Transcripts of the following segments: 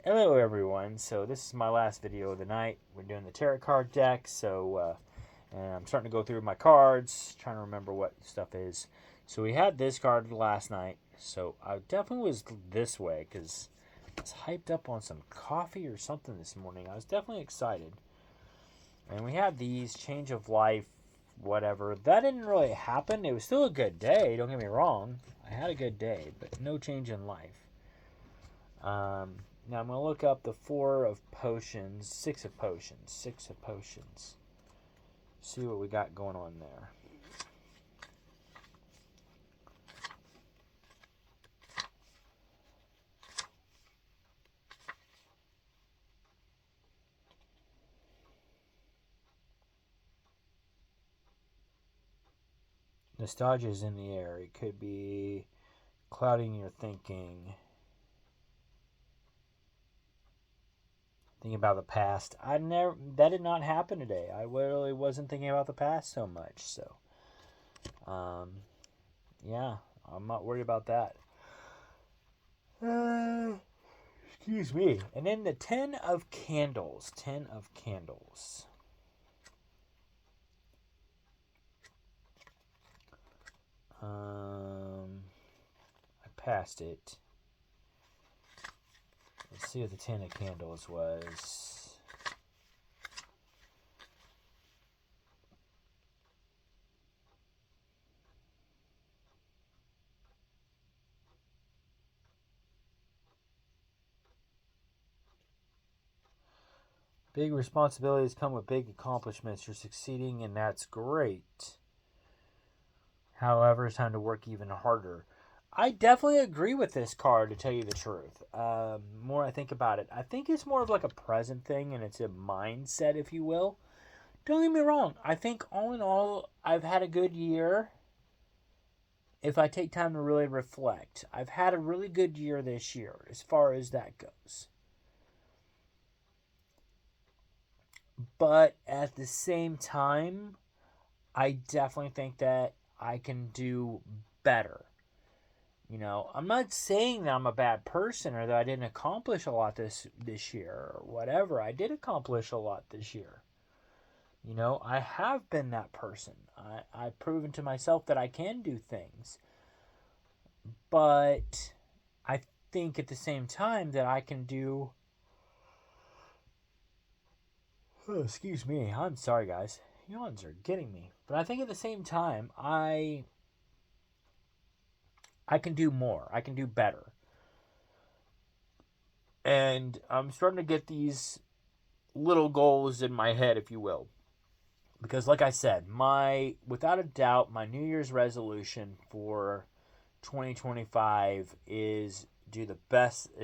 Hello everyone, so this is my last video of the night. We're doing the tarot card deck, and I'm starting to go through my cards, trying to remember what stuff is. So we had this card last night, so I definitely was this way, because I was hyped up on some coffee or something this morning. I was definitely excited. And we had these, change of life, whatever. That didn't really happen. It was still a good day, don't get me wrong. I had a good day, but no change in life. Now I'm going to look up the four of potions, six of potions. See what we got going on there. Nostalgia is in the air. It could be clouding your thinking. Thinking about the past. That did not happen today. I really wasn't thinking about the past so much. So, yeah, I'm not worried about that. Excuse me. And then the Ten of Candles. Ten of Candles. I passed it. Let's see what the Ten of Candles was. Big responsibilities come with big accomplishments. You're succeeding, and that's great. However, it's time to work even harder. I definitely agree with this card, to tell you the truth. More I think about it, I think it's more of like a present thing, and it's a mindset, if you will. Don't get me wrong. I think all in all, I've had a good year. If I take time to really reflect, I've had a really good year this year, as far as that goes. But at the same time, I definitely think that I can do better. I'm not saying that I'm a bad person or that I didn't accomplish a lot this year or whatever. I did accomplish a lot this year. I have been that person. I've proven to myself that I can do things. But I think at the same time that I can do. Oh, excuse me. I'm sorry, guys. Yawns are getting me. But I think at the same time, I can do more. I can do better. And I'm starting to get these little goals in my head, if you will. Because like I said, without a doubt, my New Year's resolution for 2025 is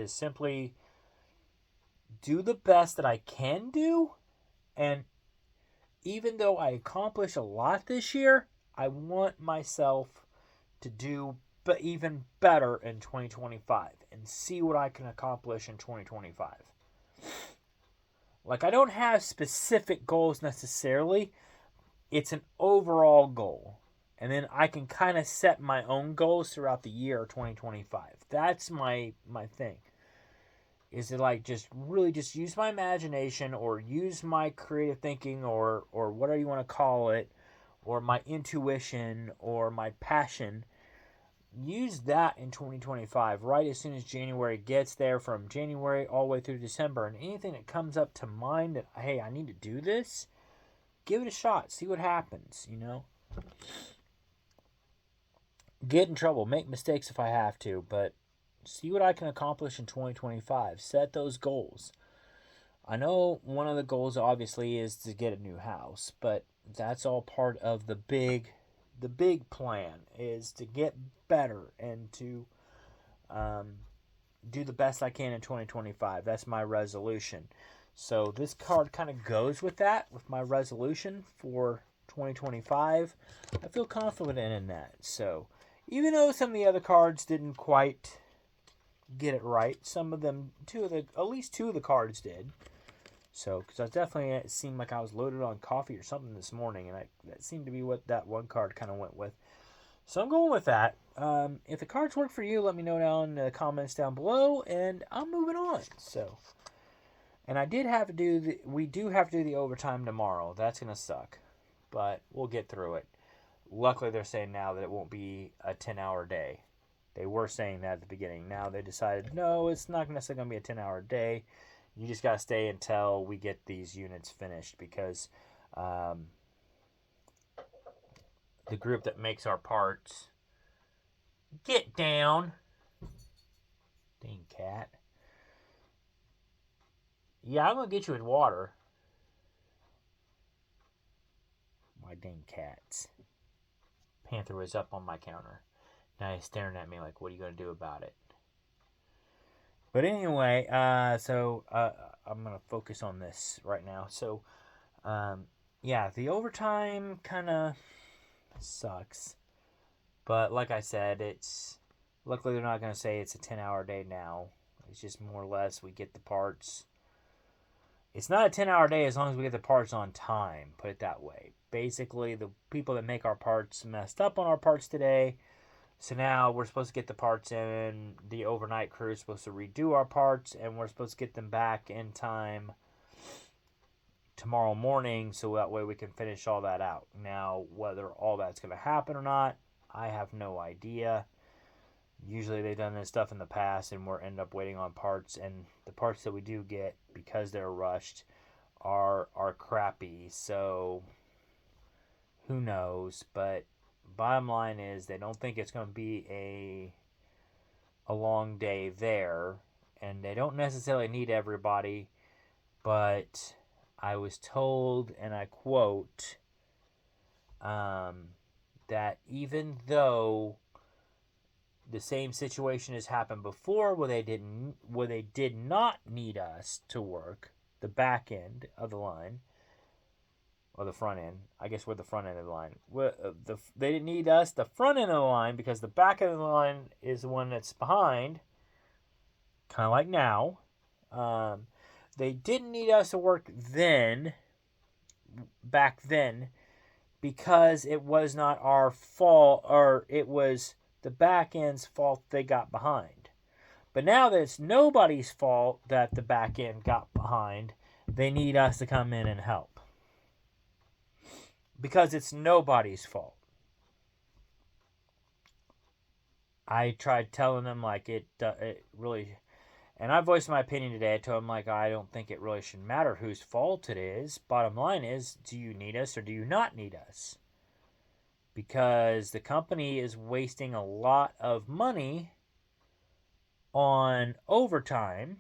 simply do the best that I can do. And even though I accomplish a lot this year, I want myself to do even better in 2025 and see what I can accomplish in 2025. Like, I don't have specific goals necessarily. It's an overall goal. And then I can kind of set my own goals throughout the year 2025. That's my thing. Is to like just really just use my imagination or use my creative thinking or whatever you want to call it, or my intuition or my passion. Use that in 2025 right as soon as January gets there, from January all the way through December, and anything that comes up to mind that, hey, I need to do this, give it a shot, see what happens. Get in trouble, make mistakes if I have to, but see what I can accomplish in 2025. Set those goals. I know one of the goals obviously is to get a new house, but that's all part of the big plan, is to get better and to do the best I can in 2025. That's my resolution. So this card kind of goes with that, with my resolution for 2025. I feel confident in that. So even though some of the other cards didn't quite get it right, some of them, at least two of the cards did. So, because it seemed like I was loaded on coffee or something this morning, and that seemed to be what that one card kind of went with. So I'm going with that. if the cards work for you, let me know down in the comments down below, and I'm moving on. So, and we do have to do the overtime tomorrow. That's gonna suck, but we'll get through it. Luckily, they're saying now that it won't be a 10-hour day. They were saying that at the beginning. Now they decided, no, it's not necessarily going to be a 10-hour day. You just got to stay until we get these units finished, because the group that makes our parts... Get down! Dang cat. Yeah, I'm going to get you with water. My dang cats. Panther was up on my counter. Now he's staring at me like, what are you going to do about it? But anyway, so I'm going to focus on this right now. So, yeah, the overtime kind of sucks. But like I said, luckily they're not going to say it's a 10-hour day now. It's just more or less we get the parts. It's not a 10-hour day as long as we get the parts on time, put it that way. Basically, the people that make our parts messed up on our parts today. So now we're supposed to get the parts in. The overnight crew is supposed to redo our parts, and we're supposed to get them back in time tomorrow morning, so that way we can finish all that out. Now, whether all that's going to happen or not, I have no idea. Usually they've done this stuff in the past, and we're end up waiting on parts, and the parts that we do get, because they're rushed, are crappy. So who knows? But bottom line is they don't think it's going to be a long day there, and they don't necessarily need everybody. But I was told, and I quote, that even though the same situation has happened before where they did not need us to work the back end of the line, or the front end. I guess we're the front end of the line. They didn't need us the front end of the line, because the back end of the line is the one that's behind, kind of like now. They didn't need us to work back then, because it was not our fault, or it was the back end's fault they got behind. But now that it's nobody's fault that the back end got behind, they need us to come in and help. Because it's nobody's fault. I tried telling them, like, it really... And I voiced my opinion today. I told them, like, I don't think it really should matter whose fault it is. Bottom line is, do you need us or do you not need us? Because the company is wasting a lot of money on overtime,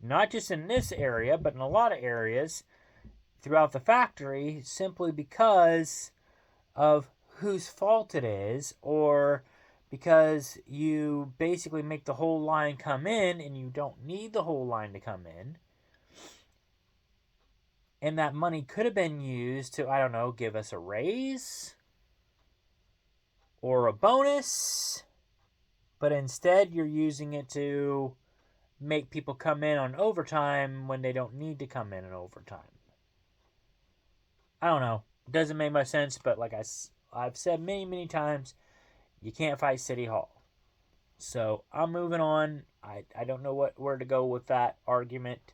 not just in this area, but in a lot of areas throughout the factory, simply because of whose fault it is, or because you basically make the whole line come in and you don't need the whole line to come in. And that money could have been used to, I don't know, give us a raise or a bonus, but instead you're using it to make people come in on overtime when they don't need to come in on overtime. I don't know. It doesn't make much sense, but like I've said many, many times, you can't fight City Hall. So I'm moving on. I don't know where to go with that argument.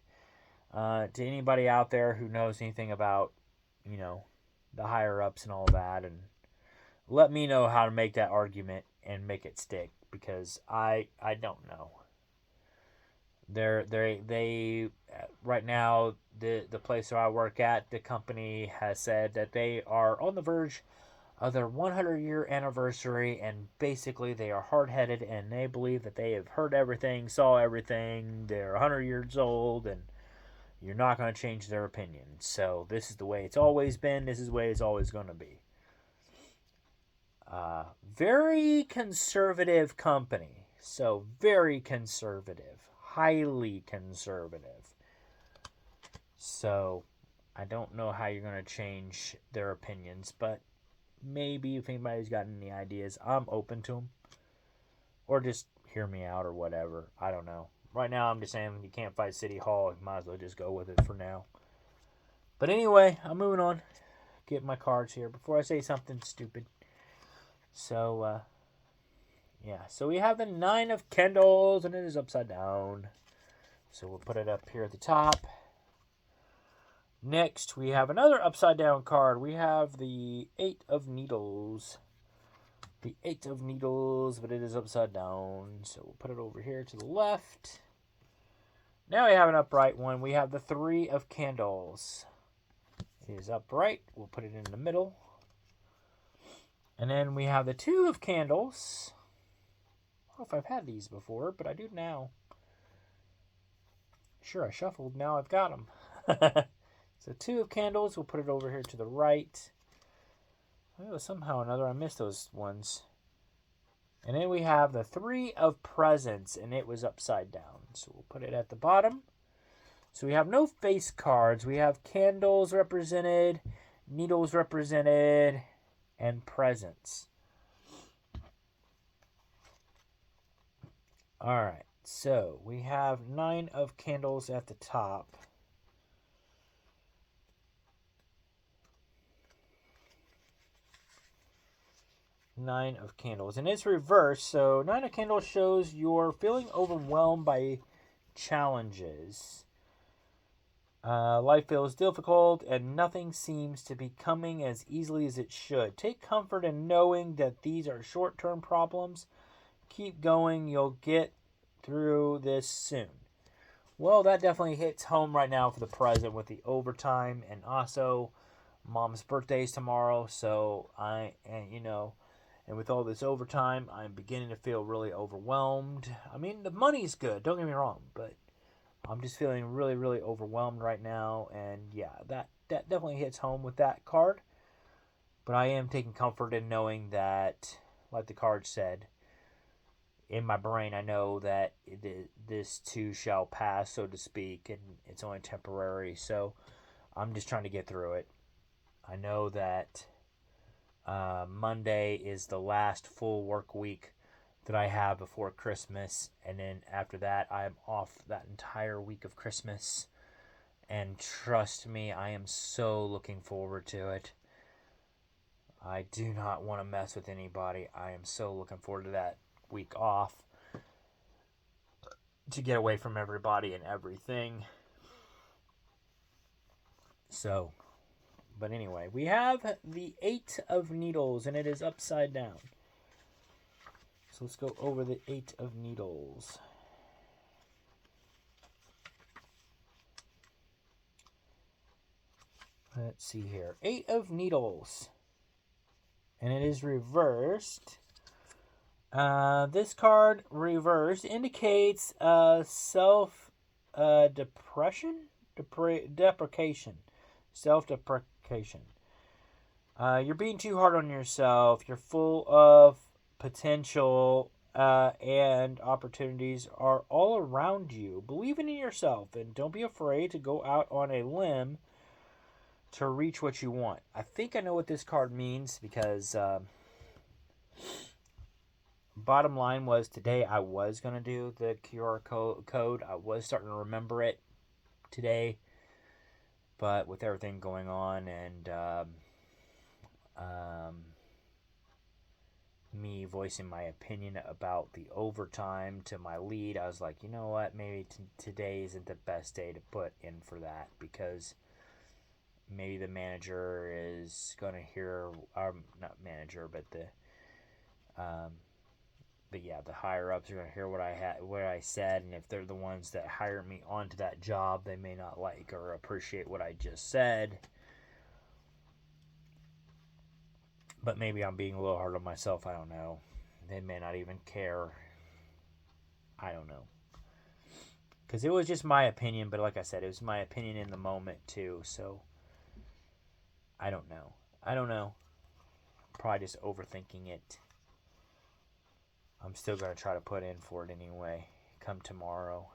To anybody out there who knows anything about, the higher ups and all that, and let me know how to make that argument and make it stick, because I don't know. They right now, the place where I work at, the company has said that they are on the verge of their 100-year anniversary, and basically they are hard-headed, and they believe that they have heard everything, saw everything, they're 100 years old, and you're not going to change their opinion. So this is the way it's always been, this is the way it's always going to be. Very conservative company. So very conservative. Highly conservative. So I don't know how you're going to change their opinions, but maybe if anybody's got any ideas, I'm open to them. Or just hear me out or whatever. I don't know. Right now I'm just saying you can't fight City Hall. You might as well just go with it for now. But anyway, I'm moving on. Get my cards here before I say something stupid. So, Yeah, so we have the 9 of candles, and it is upside down. So we'll put it up here at the top. Next, we have another upside down card. We have the 8 of needles. The 8 of needles, but it is upside down. So we'll put it over here to the left. Now we have an upright one. We have the 3 of candles. It is upright. We'll put it in the middle. And then we have the 2 of candles. I don't know if I've had these before, but I do now. Sure, I shuffled. Now I've got them. So 2 of candles. We'll put it over here to the right. Oh, somehow or another I missed those ones. And then we have the 3 of presents, and it was upside down. So we'll put it at the bottom. So we have no face cards. We have candles represented, needles represented, and presents. All right, so we have 9 of candles at the top. Nine of candles, and it's reversed. So 9 of candles shows you're feeling overwhelmed by challenges. Life feels difficult and nothing seems to be coming as easily as it should. Take comfort in knowing that these are short-term problems. Keep going. You'll get through this soon. Well, that definitely hits home right now for the present with the overtime, and also Mom's birthday is tomorrow. So and with all this overtime, I'm beginning to feel really overwhelmed. I mean, the money's good, don't get me wrong, but I'm just feeling really, really overwhelmed right now. And yeah, that definitely hits home with that card. But I am taking comfort in knowing that, like the card said, in my brain, I know that this too shall pass, so to speak, and it's only temporary. So I'm just trying to get through it. I know that Monday is the last full work week that I have before Christmas, and then after that I'm off that entire week of Christmas, and trust me, I am so looking forward to it. I do not want to mess with anybody. I am so looking forward to that week off to get away from everybody and everything. So, but anyway, we have the 8 of needles, and it is upside down. So let's go over the 8 of needles. Let's see here. 8 of needles. And it is reversed. This card reversed indicates self-deprecation. Self-deprecation. You're being too hard on yourself. You're full of potential and opportunities are all around you. Believe in yourself and don't be afraid to go out on a limb to reach what you want. I think I know what this card means because bottom line was today I was going to do the QR code. I was starting to remember it today, but with everything going on and me voicing my opinion about the overtime to my lead, I was like, you know what, maybe today isn't the best day to put in for that, because maybe the manager is going to hear, not manager, but the higher ups are going to hear what I said, and if they're the ones that hire me onto that job, they may not like or appreciate what I just said. But maybe I'm being a little hard on myself. I don't know. They may not even care. I don't know. Because it was just my opinion, but like I said, it was my opinion in the moment too. So I don't know. Probably just overthinking it. I'm still going to try to put in for it anyway, come tomorrow.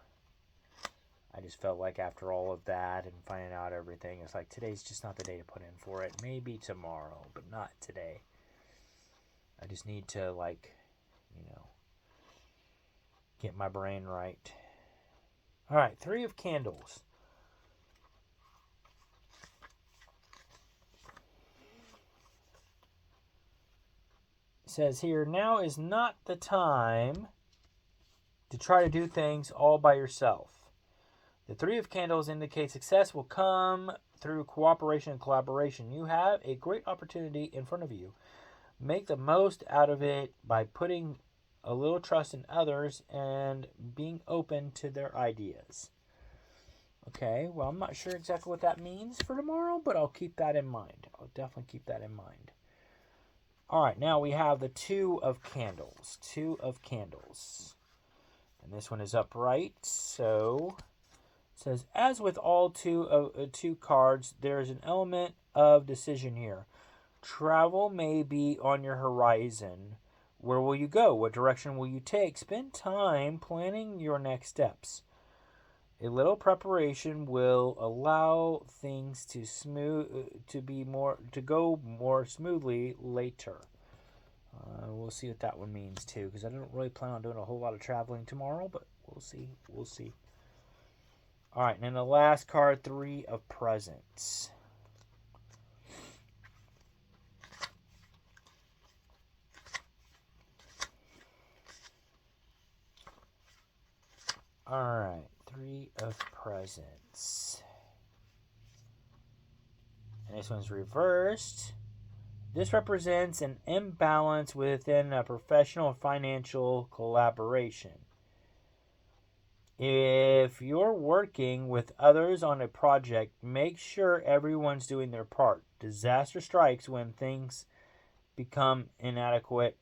I just felt like after all of that and finding out everything, it's like today's just not the day to put in for it. Maybe tomorrow, but not today. I just need to, get my brain right. All right, 3 of candles. says here, now is not the time to try to do things all by yourself. The Three of Candles indicates success will come through cooperation and collaboration. You have a great opportunity in front of you. Make the most out of it by putting a little trust in others and being open to their ideas. Okay, well, I'm not sure exactly what that means for tomorrow, but I'll keep that in mind. I'll definitely keep that in mind. All right, now we have the Two of Candles. Two of Candles. And this one is upright, so it says, as with all two cards, there is an element of decision here. Travel may be on your horizon. Where will you go? What direction will you take? Spend time planning your next steps. A little preparation will allow things to go more smoothly later. We'll see what that one means too, because I don't really plan on doing a whole lot of traveling tomorrow, but we'll see. We'll see. All right, and then the last card, Three of Presents. All right, Three of Presents. And this one's reversed. This represents an imbalance within a professional and financial collaboration. If you're working with others on a project, make sure everyone's doing their part. Disaster strikes when things become inequitable.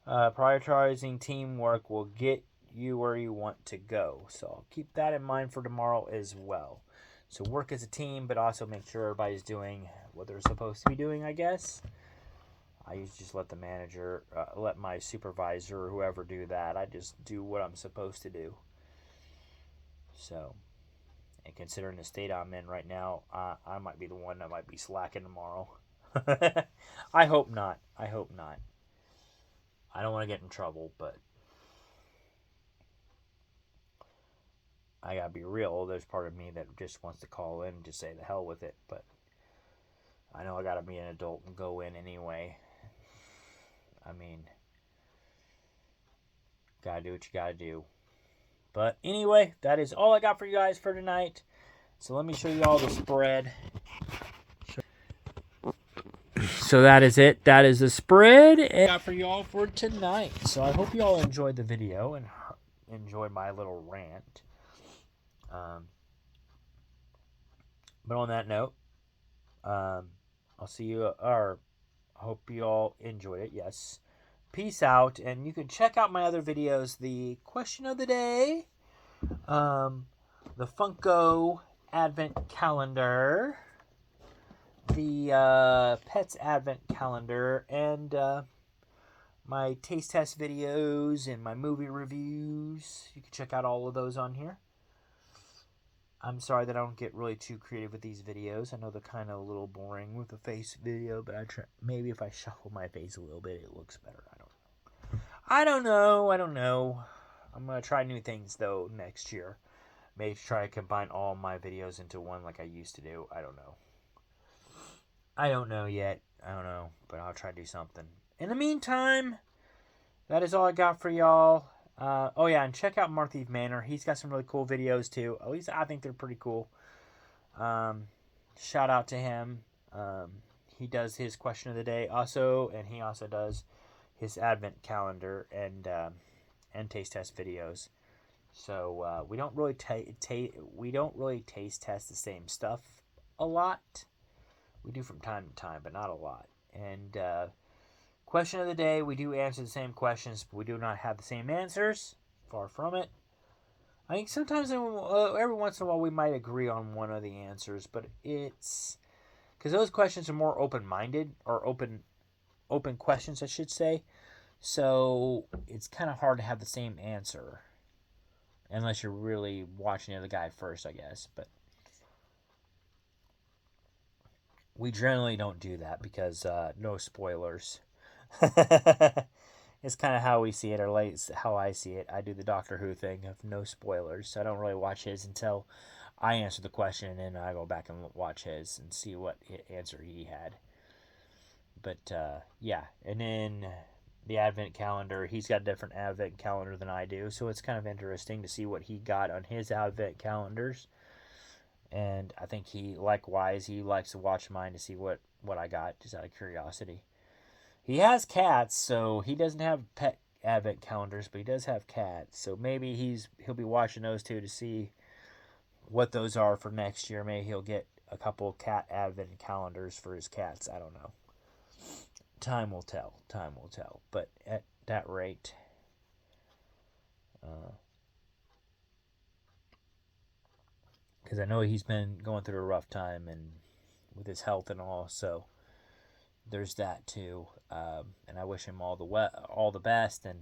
Prioritizing teamwork will get you where you want to go. So I'll keep that in mind for tomorrow as well. So work as a team, but also make sure everybody's doing what they're supposed to be doing, I guess. I usually just let the manager, let my supervisor or whoever do that. I just do what I'm supposed to do. So, and considering the state I'm in right now, I might be the one that might be slacking tomorrow. I hope not. I hope not. I don't want to get in trouble, but I gotta be real. There's part of me that just wants to call in and just say the hell with it, but I know I gotta be an adult and go in anyway. I mean, gotta do what you gotta do. But anyway, that is all I got for you guys for tonight. So let me show you all the spread. So that is it. That is the spread I got for you all for tonight. So I hope you all enjoyed the video and enjoyed my little rant. But on that note, I'll see you, or I hope you all enjoyed it. Yes. Peace out. And you can check out my other videos. The question of the day, the Funko Advent Calendar, the Pets Advent Calendar, and my taste test videos and my movie reviews. You can check out all of those on here. I'm sorry that I don't get really too creative with these videos. I know they're kind of a little boring with the face video, but maybe if I shuffle my face a little bit, it looks better. I don't know. I'm going to try new things, though, next year. Maybe try to combine all my videos into one like I used to do. I don't know. I don't know yet. I don't know, but I'll try to do something. In the meantime, that is all I got for y'all. Oh yeah, and check out Marthieve Manor. He's got some really cool videos too. At least I think they're pretty cool. Shout out to him. He does his question of the day also, and he also does his advent calendar and taste test videos. So we don't really taste test the same stuff a lot. We do from time to time, but not a lot. And question of the day, we do answer the same questions, but we do not have the same answers. Far from it. I think sometimes, every once in a while, we might agree on one of the answers, but it's because those questions are more open-minded, or open questions, I should say. So it's kind of hard to have the same answer, unless you're really watching the other guy first, I guess. But we generally don't do that because no spoilers. It's kind of how we see it, or like how I see it. I do the Doctor Who thing of no spoilers, so I don't really watch his until I answer the question, and then I go back and watch his and see what answer he had. But yeah, and then the advent calendar, he's got a different advent calendar than I do, so it's kind of interesting to see what he got on his advent calendars. And I think he likewise he likes to watch mine to see what I got, just out of curiosity. He has cats, so he doesn't have pet advent calendars, but he does have cats. So maybe he'll be watching those two to see what those are for next year. Maybe he'll get a couple cat advent calendars for his cats. I don't know. Time will tell. Time will tell. But at that rate, because I know he's been going through a rough time and with his health and all, so there's that too. And I wish him all the best, and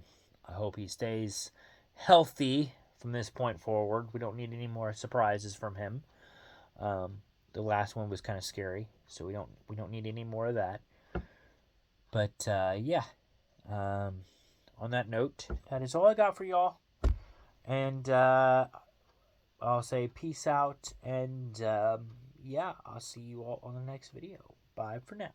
I hope he stays healthy from this point forward. We don't need any more surprises from him. The last one was kind of scary, so we don't need any more of that. But yeah, on that note, that is all I got for y'all. And I'll say peace out. And yeah, I'll see you all on the next video. Bye for now.